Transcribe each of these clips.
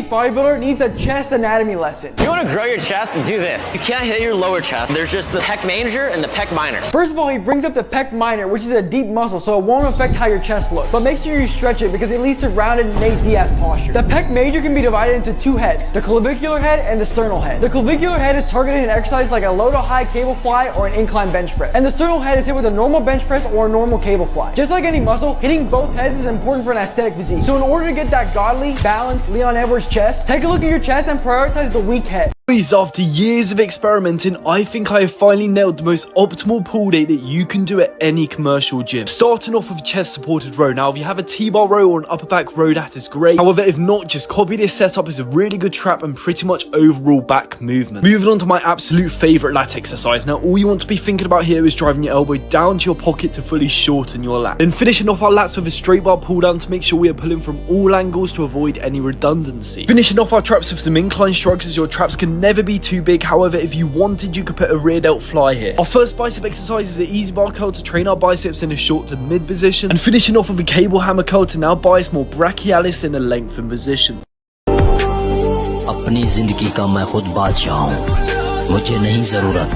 bodybuilder needs a chest anatomy lesson. If you want to grow your chest, do this. You can't hit your lower chest. There's just the pec major and the pec minor. First of all, he brings up the pec minor, which is a deep muscle, so it won't affect how your chest looks. But make sure you stretch it because it leads to rounded Nate Diaz posture. The pec major can be divided into two heads, the clavicular head and the sternal head. The clavicular head is targeted in exercises like a low to high cable fly or an incline bench press. And the sternal head is hit with a normal bench press or a normal cable fly. Just like any muscle, hitting both heads is important for an aesthetic physique. So in order to get that godly, balanced Leon Edwards chest, take a look at your chest and prioritize the weak head. After years of experimenting, I think I have finally nailed the most optimal pull day that you can do at any commercial gym. Starting off with a chest supported row. Now if you have a T-bar row or an upper back row, that is great. However, if not, just copy this setup. It's a really good trap and pretty much overall back movement. Moving on to my absolute favorite lat exercise. Now all you want to be thinking about here is driving your elbow down to your pocket to fully shorten your lat. Then finishing off our lats with a straight bar pull down to make sure we are pulling from all angles to avoid any redundancy. Finishing off our traps with some incline shrugs, as your traps can never be too big. However, if you wanted, you could put a rear delt fly here. Our first bicep exercise is the easy bar curl to train our biceps in a short to mid position, and finishing off with a cable hammer curl to now bias more brachialis in a lengthened position. अपनी जिंदगी का मैं खुद बादशाह हूं, मुझे नहीं जरूरत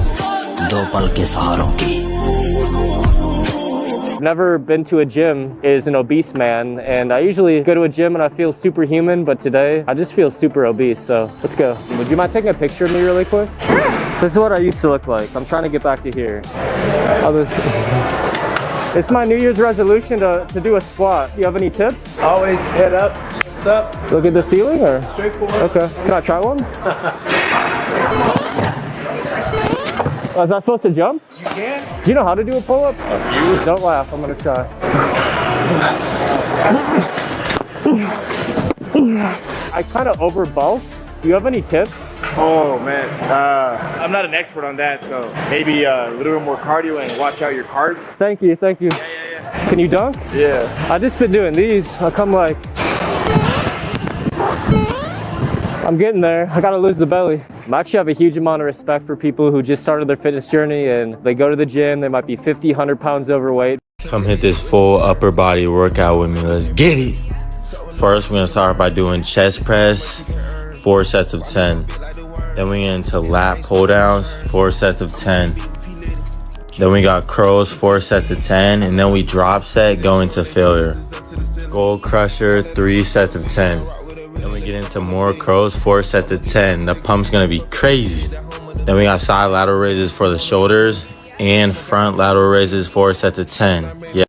दो पल के सहारों की. Never been to a gym is an obese man, and I usually go to a gym and I feel superhuman, but today I just feel super obese, so let's go. Would you mind taking a picture of me really quick? This is what I used to look like. I'm trying to get back to here. It's my New Year's resolution to do a squat. Do you have any tips? Always head up, chest up. Look at the ceiling or? Straightforward. Okay, can I try one? Oh, is that supposed to jump? You can. Do you know how to do a pull-up? Don't laugh, I'm gonna try. I kind of over bulk. Do you have any tips? Oh man, I'm not an expert on that, so maybe a little bit more cardio and watch out your carbs. Thank you, thank you. Yeah. Can you dunk? Yeah. I just been doing these. I come like, I'm getting there. I gotta lose the belly. I actually have a huge amount of respect for people who just started their fitness journey and they go to the gym, they might be 50, 100 pounds overweight. Come hit this full upper body workout with me. Let's get it. First, we're gonna start by doing chest press, 4 sets of 10. Then we get into lat pull downs, 4 sets of 10. Then we got curls, 4 sets of 10. And then we drop set, go into failure. Gold crusher, 3 sets of 10. Then we get into more curls, 4 sets of 10. The pump's gonna be crazy. Then we got side lateral raises for the shoulders and front lateral raises, 4 sets of 10. Yeah.